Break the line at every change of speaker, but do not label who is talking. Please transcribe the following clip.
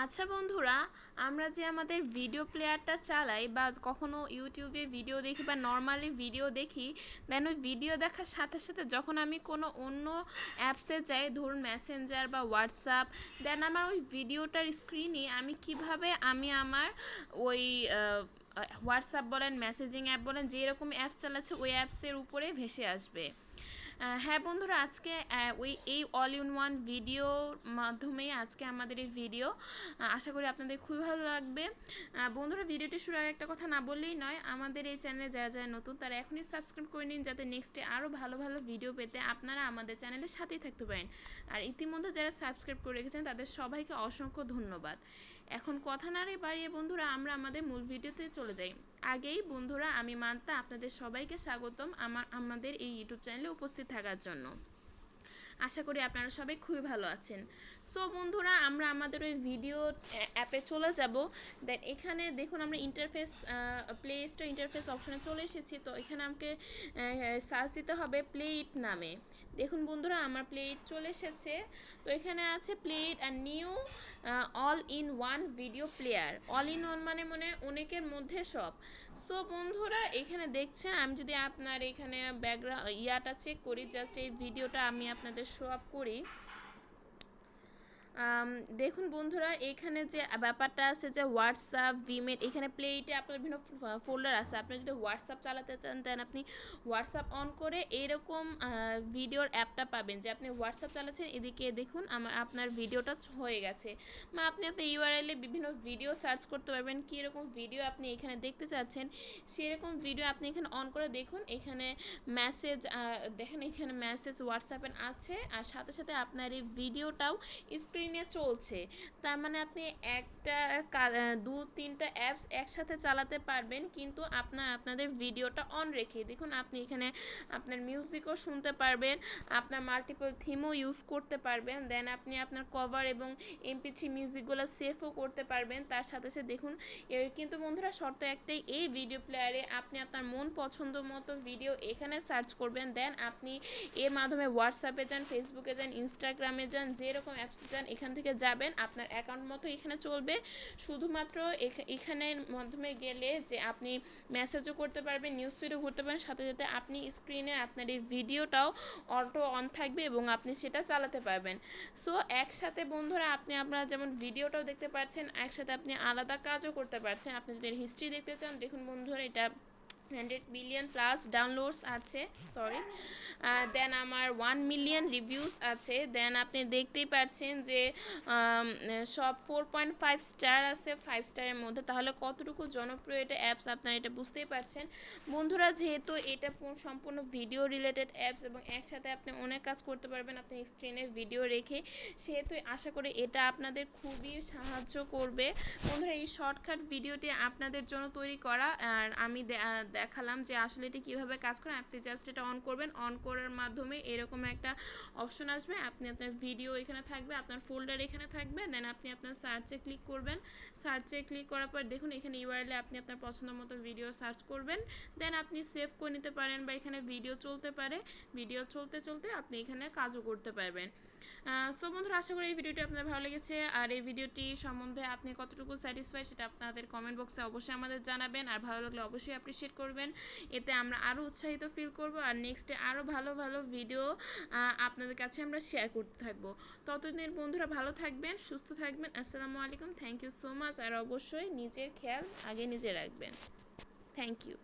আচ্ছা বন্ধুরা, আমরা যে আমাদের ভিডিও প্লেয়ারটা চালাই বা কখনো ইউটিউবে ভিডিও দেখি বা নর্মালি ভিডিও দেখি, দেন ওই ভিডিও দেখার সাথে সাথে যখন আমি কোনো অন্য অ্যাপসে যাই, ধরুন মেসেঞ্জার বা হোয়াটসঅ্যাপ, দেন আমার ওই ভিডিওটার স্ক্রিনে আমি কিভাবে আমার ওই হোয়াটসঅ্যাপ বলেন, মেসেজিং অ্যাপ বলেন, যেরকম অ্যাপস চালাচ্ছে ওই অ্যাপসের উপরে ভেসে আসবে। হ্যাঁ বন্ধুরা, আজকে এই অল ইন ওয়ান ভিডিওর মাধ্যমে আজকে আমাদের এই ভিডিও আশা করি আপনাদের খুবই ভালো লাগবে। বন্ধুরা, ভিডিওটি শুরু আগে একটা কথা না বললেই নয়, আমাদের এই চ্যানেলে যারা যারা নতুন তারা এখনই সাবস্ক্রাইব করে নিন, যাতে নেক্সটে আরও ভালো ভালো ভিডিও পেতে আপনারা আমাদের চ্যানেলের সাথেই থাকতে পারেন। আর ইতিমধ্যে যারা সাবস্ক্রাইব করে রেখেছেন তাদের সবাইকে অসংখ্য ধন্যবাদ। এখন কথা না বাড়িয়ে বন্ধুরা, আমরা আমাদের মূল ভিডিওতে চলে যাই। আগেই বন্ধুরা, আমি মান্তা আপনাদের সবাইকে স্বাগতম আমাদের এই ইউটিউব চ্যানেলে উপস্থিত থাকার জন্য। আশা করি আপনারা সবাই খুবই ভালো আছেন। সো বন্ধুরা, আমরা আমাদের ওই ভিডিও অ্যাপে চলে যাব। দেন এখানে দেখুন আমরা ইন্টারফেস, প্লে স্টোর ইন্টারফেস অপশনে চলে এসেছি। তো এখানে আমাকে সার্চ দিতে হবে প্লে ইট নামে। দেখুন বন্ধুরা, আমার প্লে ইট চলে এসেছে। তো এখানে আছে play it and new all in one video player. All in one মানে অনেকের মধ্যে সব। সো বন্ধুরা, এখানে দেখছেন, আমি যদি আপনার এখানে ব্যাকগ্রাউন্ড চেক করি, জাস্ট এই ভিডিওটা আমি আপনাদের শো আপ করি। দেখুন বন্ধুরা, এখানে যে ব্যাপারটা আছে যে হোয়াটসঅ্যাপ, ভিমেট, এখানে প্লেইটে আপনার বিভিন্ন ফোল্ডার আছে। আপনি যদি হোয়াটসঅ্যাপ চালাতে চান, দেন আপনি হোয়াটসঅ্যাপ অন করে এরকম ভিডিওর অ্যাপটা পাবেন যে আপনি হোয়াটসঅ্যাপ চালাচ্ছেন, এদিকে দেখুন আপনার ভিডিওটা হয়ে গেছে। বা আপনি আপনার ইউআরএলে বিভিন্ন ভিডিও সার্চ করতে পারবেন, কীরকম ভিডিও আপনি এখানে দেখতে চাচ্ছেন সেরকম ভিডিও আপনি এখানে অন করে দেখুন। এখানে মেসেজ দেখেন, এখানে মেসেজ হোয়াটসঅ্যাপে আছে, আর সাথে সাথে আপনার এই ভিডিওটাও স্ক্রিনে চলছে। তার মানে আপনি দু তিনটা অ্যাপস একসাথে চালাতে পারবেন, কিন্তু আপনাদের ভিডিওটা অন রেখে। দেখুন, আপনি এখানে আপনার মিউজিকও শুনতে পারবেন, আপনার মাল্টিপল থিমও ইউজ করতে পারবেন, দেন আপনি আপনার কভার এবং MP3 মিউজিকগুলো সেভও করতে পারবেন। তার সাথে সাথে দেখুন, কিন্তু বন্ধুরা শর্ত একটাই, এই ভিডিও প্লেয়ারে আপনি আপনার মন পছন্দ মতো ভিডিও এখানে সার্চ করবেন। দেন আপনি এর মাধ্যমে হোয়াটসঅ্যাপে যান, ফেসবুকে যান, ইনস্টাগ্রামে যান, যেরকম অ্যাপসে যান এখান থেকে যাবেন, আপনার অ্যাকাউন্ট মতো এখানে চলবে। শুধুমাত্র এখানের মাধ্যমে গেলে যে আপনি মেসেজও করতে পারবেন, নিউজ ফিডও করতে পারেন, সাথে সাথে আপনি স্ক্রিনে আপনার এই ভিডিওটাও অটো অন থাকবে এবং আপনি সেটা চালাতে পারবেন। সো একসাথে বন্ধুরা, আপনি আপনার যেমন ভিডিওটাও দেখতে পাচ্ছেন, একসাথে আপনি আলাদা কাজও করতে পারছেন। আপনি যদি হিস্ট্রি দেখতে চান, দেখুন বন্ধুরা, এটা 100 মিলিয়ন প্লাস ডাউনলোডস আছে, দেন আমার 1 মিলিয়ন রিভিউস আছে। দেন আপনি দেখতেই পাচ্ছেন যে সব 4.5 স্টার আছে 5 স্টারের মধ্যে। তাহলে কতটুকু জনপ্রিয় এটা অ্যাপস, আপনারা এটা বুঝতেই পারছেন বন্ধুরা। যেহেতু এটা সম্পূর্ণ ভিডিও রিলেটেড অ্যাপস এবং একসাথে আপনি অনেক কাজ করতে পারবেন আপনি স্ক্রিনে ভিডিও রেখে, সেহেতু আশা করি এটা আপনাদের খুবই সাহায্য করবে বন্ধুরা। এই শর্টকাট ভিডিওটি আপনাদের জন্য তৈরি করা, আর আমি দেখালাম যে আসলে এটি কীভাবে কাজ করে। আপনি জাস্ট এটা অন করবেন, অন করার মাধ্যমে এরকম একটা অপশন আসবে, আপনি আপনার ভিডিও এখানে থাকবে, আপনার ফোল্ডার এখানে থাকবে। দেন আপনি আপনার সার্চে ক্লিক করবেন, সার্চে ক্লিক করার পর দেখুন এখানে ইউআরএলে আপনি আপনার পছন্দ মতো ভিডিও সার্চ করবেন। দেন আপনি সেভ করে নিতে পারেন, বা এখানে ভিডিও চলতে পারে, ভিডিও চলতে চলতে আপনি এখানে কাজও করতে পারবেন। সো বন্ধুরা, আশা করি এই ভিডিওটি আপনাদের ভালো লেগেছে, আর এই ভিডিওটি সম্বন্ধে আপনি কতটুকু স্যাটিসফাই সেটা আপনাদের কমেন্ট বক্সে অবশ্যই আমাদের জানাবেন, আর ভালো লাগলে অবশ্যই অ্যাপ্রিসিয়েট করবেন। এতে আমরা আরও উৎসাহিত ফিল করব, আর নেক্সটে আরও ভালো ভালো ভিডিও আপনাদের কাছে আমরা শেয়ার করতে থাকবো। ততদিন বন্ধুরা ভালো থাকবেন, সুস্থ থাকবেন। আসসালামু আলাইকুম, থ্যাংক ইউ সো মাচ। আর অবশ্যই নিজের খেয়াল আগে নিজে রাখবেন। Thank you.